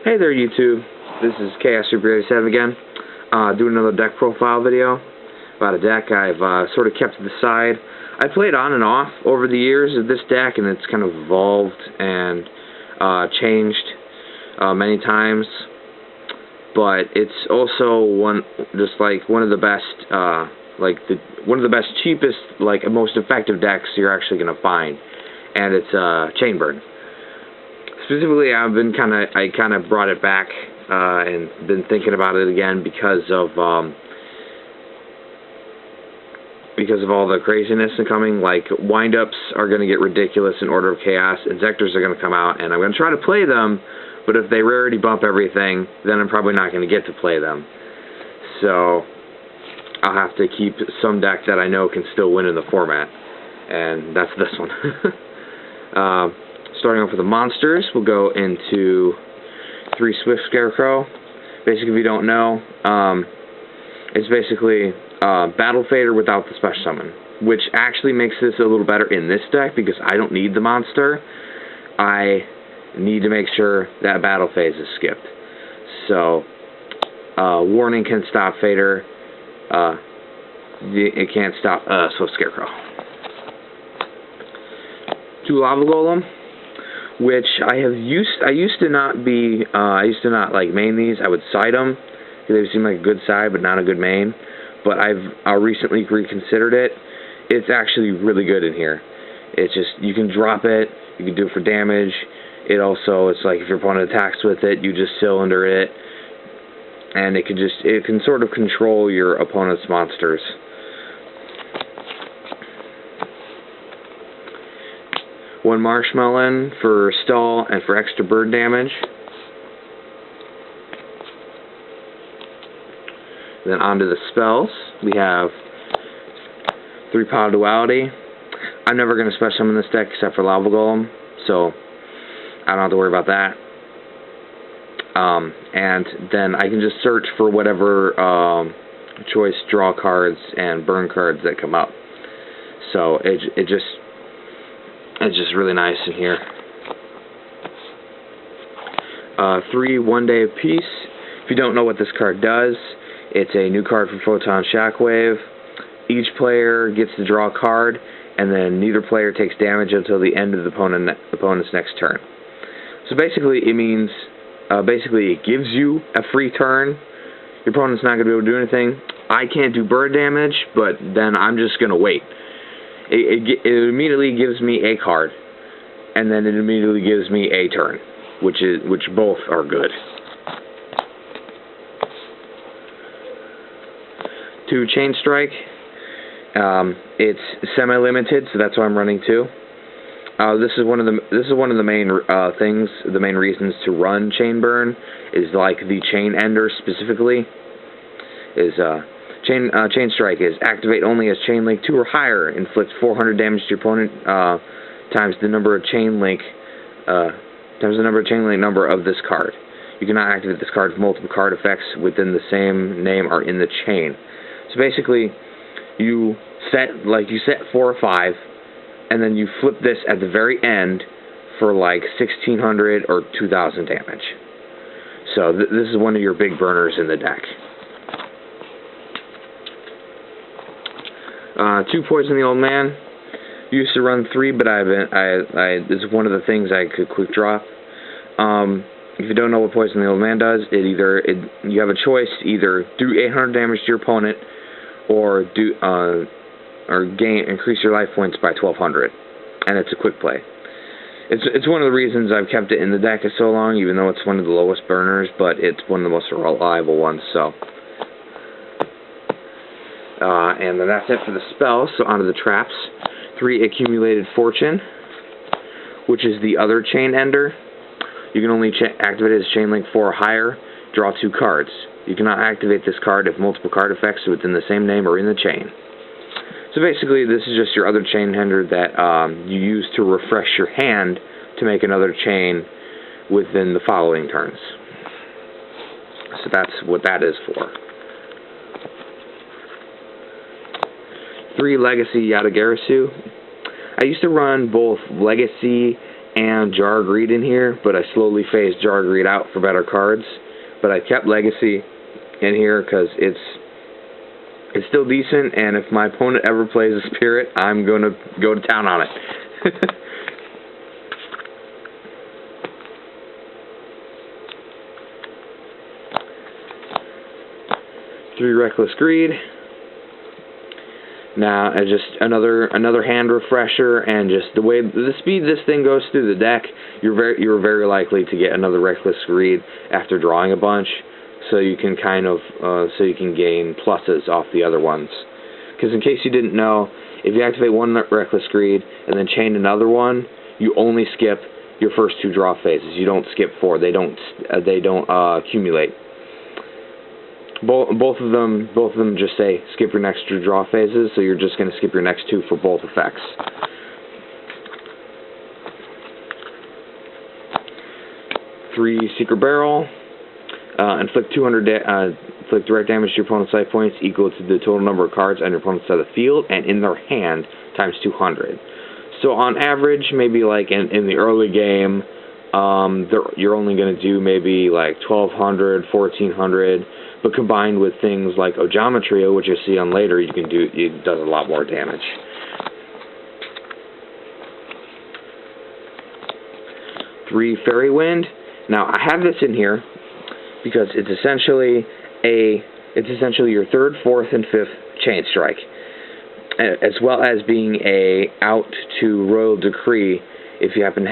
Hey there, YouTube. This is Chaos Super 87 again. Doing another deck profile video about a deck I've sort of kept to the side. I played on and off over the years of this deck, and it's kind of evolved and changed many times. But it's also one of the best, one of the best, cheapest, most effective decks you're actually gonna find, and it's Chainburn. Specifically, I kind of brought it back and been thinking about it again because of all the craziness coming. Like, windups are going to get ridiculous in Order of Chaos. Injectors are going to come out, and I'm going to try to play them. But if they rarity bump everything, then I'm probably not going to get to play them. So I'll have to keep some deck that I know can still win in the format, and that's this one. Starting off with the monsters, we'll go into 3 Swift Scarecrow. Basically, if you don't know, it's basically Battle Fader without the special summon, which actually makes this a little better in this deck because I don't need the monster. I need to make sure that battle phase is skipped. So, Warning can stop Fader. It can't stop Swift Scarecrow. 2 Lava Golem, which I used to not main these. I would side them because they seem like a good side but not a good main. But I've recently reconsidered it. It's actually really good in here. It's just, you can drop it, you can do it for damage. It's like if your opponent attacks with it, you just cylinder it, and it can sort of control your opponent's monsters. One Marshmellon for stall and for extra bird damage. Then onto the spells. We have 3 Pot of Duality. I'm never going to special summon this deck except for Lava Golem, so I don't have to worry about that. And then I can just search for whatever choice draw cards and burn cards that come up. So it's just really nice in here. 3 1 Day of Peace. If you don't know what this card does, it's a new card from Photon Shockwave. Each player gets to draw a card, and then neither player takes damage until the end of the opponent's next turn. So basically, it means it gives you a free turn. Your opponent's not going to be able to do anything. I can't do bird damage, but then I'm just going to wait. It immediately gives me a card, and then it immediately gives me a turn, which both are good. 2 Chain Strike. It's semi-limited, so that's why I'm running 2. This is one of the main things. The main reasons to run Chainburn is like the Chain Ender specifically. Chain Strike is activate only as Chain Link 2 or higher, inflict 400 damage to your opponent times the number of Chain Link number of this card. You cannot activate this card if multiple card effects within the same name are in the chain. So basically, you set 4 or 5, and then you flip this at the very end for like 1,600 or 2,000 damage. So this is one of your big burners in the deck. 2 Poison the Old Man. Used to run 3, but this is one of the things I could quick drop. If you don't know what Poison the Old Man does, you have a choice to either do 800 damage to your opponent, or increase your life points by 1,200, and it's a quick play. It's one of the reasons I've kept it in the deck for so long, even though it's one of the lowest burners, but it's one of the most reliable ones. So, and then that's it for the spells. So onto the traps. 3 Accumulated Fortune, which is the other Chain Ender. You can only activate it as Chain Link 4 or higher. Draw 2 cards. You cannot activate this card if multiple card effects within the same name are in the chain. So basically, this is just your other Chain Ender that you use to refresh your hand to make another chain within the following turns. So that's what that is for. 3 Legacy Yata Garasu. I used to run both Legacy and Jar Greed in here, but I slowly phased Jar Greed out for better cards. But I kept Legacy in here because it's still decent, and if my opponent ever plays a Spirit, I'm going to go to town on it. 3 Reckless Greed. Now, just another hand refresher, and just the speed this thing goes through the deck, you're very likely to get another Reckless Greed after drawing a bunch, so you can gain pluses off the other ones. Because in case you didn't know, if you activate 1 Reckless Greed and then chain another one, you only skip your first 2 draw phases. You don't skip 4. They don't accumulate. Both of them just say skip your next 2 draw phases, so you're just going to skip your next 2 for both effects. 3 Secret Barrel. Inflict direct damage to your opponent's side points equal to the total number of cards on your opponent's side of the field and in their hand times 200. So on average, maybe like in the early game, you're only going to do maybe like 1,200, 1,400. But combined with things like Ojama Trio, which you'll see on later, it does a lot more damage. 3 Fairy Wind. Now I have this in here because it's essentially your 3rd, 4th, and 5th chain strike, as well as being a out to Royal Decree if you happen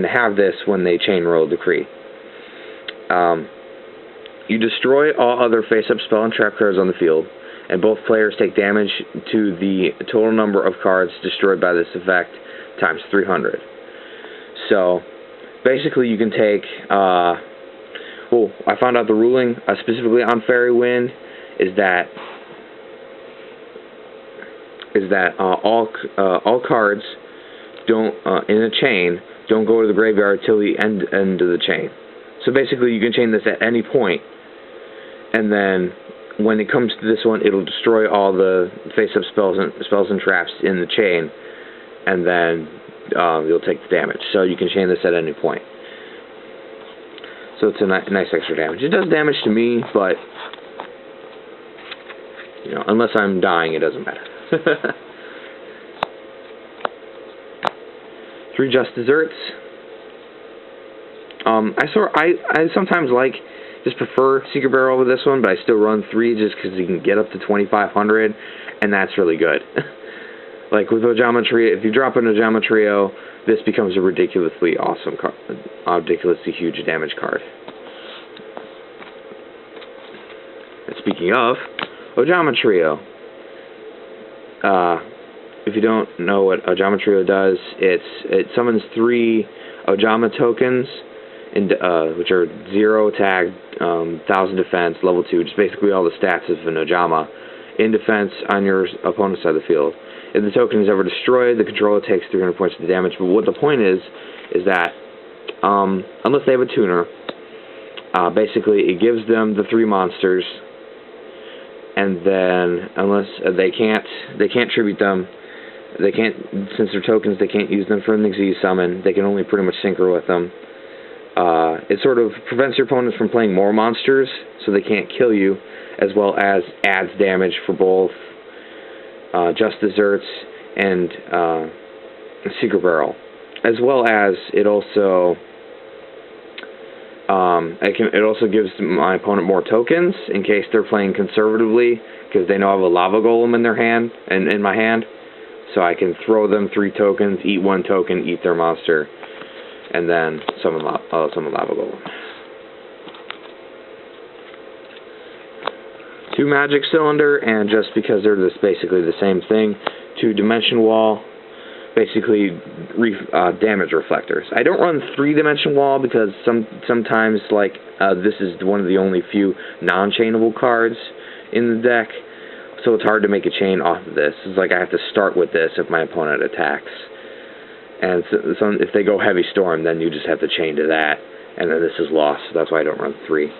to have this when they chain Royal Decree. You destroy all other face-up spell and trap cards on the field, and both players take damage to the total number of cards destroyed by this effect times 300. So, basically you can take, I found out the ruling specifically on Fairy Wind is that all cards don't in a chain don't go to the graveyard till the end of the chain. So basically you can chain this at any point, and then when it comes to this one, it'll destroy all the face-up spells and traps in the chain, and then you'll take the damage. So you can chain this at any point. So it's a nice extra damage. It does damage to me, but unless I'm dying, it doesn't matter. 3 Just Desserts. I sometimes just prefer Secret Barrel with this one, but I still run 3 just because you can get up to 2,500, and that's really good. Like with Ojama Trio, if you drop an Ojama Trio, this becomes a ridiculously awesome card, ridiculously huge damage card. And speaking of Ojama Trio, if you don't know what Ojama Trio does, it summons 3 Ojama tokens, which are 0 attack, 1,000 defense, level 2, just basically all the stats of an Ojama, in defense on your opponent's side of the field. If the token is ever destroyed, the controller takes 300 points of damage. But what the point is that unless they have a tuner, basically it gives them the 3 monsters, and then unless they can't tribute them, since they're tokens, they can't use them for an Xyz summon. They can only pretty much synchro with them. It sort of prevents your opponents from playing more monsters, so they can't kill you, as well as adds damage for both Just Desserts and Secret Barrel, as well as it also gives my opponent more tokens in case they're playing conservatively, because they know I have a Lava Golem in their hand and in my hand, so I can throw them 3 tokens, eat 1 token, eat their monster, and then summon Lava Golem. 2 Magic Cylinder, and just because they're basically the same thing, 2 Dimension Wall, basically damage reflectors. I don't run 3 Dimension Wall because sometimes this is one of the only few non-chainable cards in the deck, so it's hard to make a chain off of this. It's like I have to start with this if my opponent attacks. And so if they go Heavy Storm, then you just have to chain to that, and then this is lost. So that's why I don't run 3.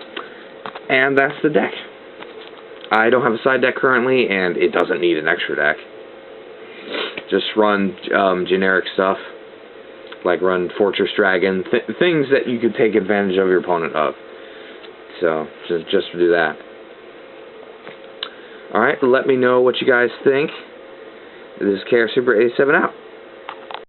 And that's the deck. I don't have a side deck currently, and it doesn't need an extra deck. Just run generic stuff. like run Fortress Dragon, things that you could take advantage of your opponent of. So, just do that. Alright, let me know what you guys think. This is KR Super 87 out.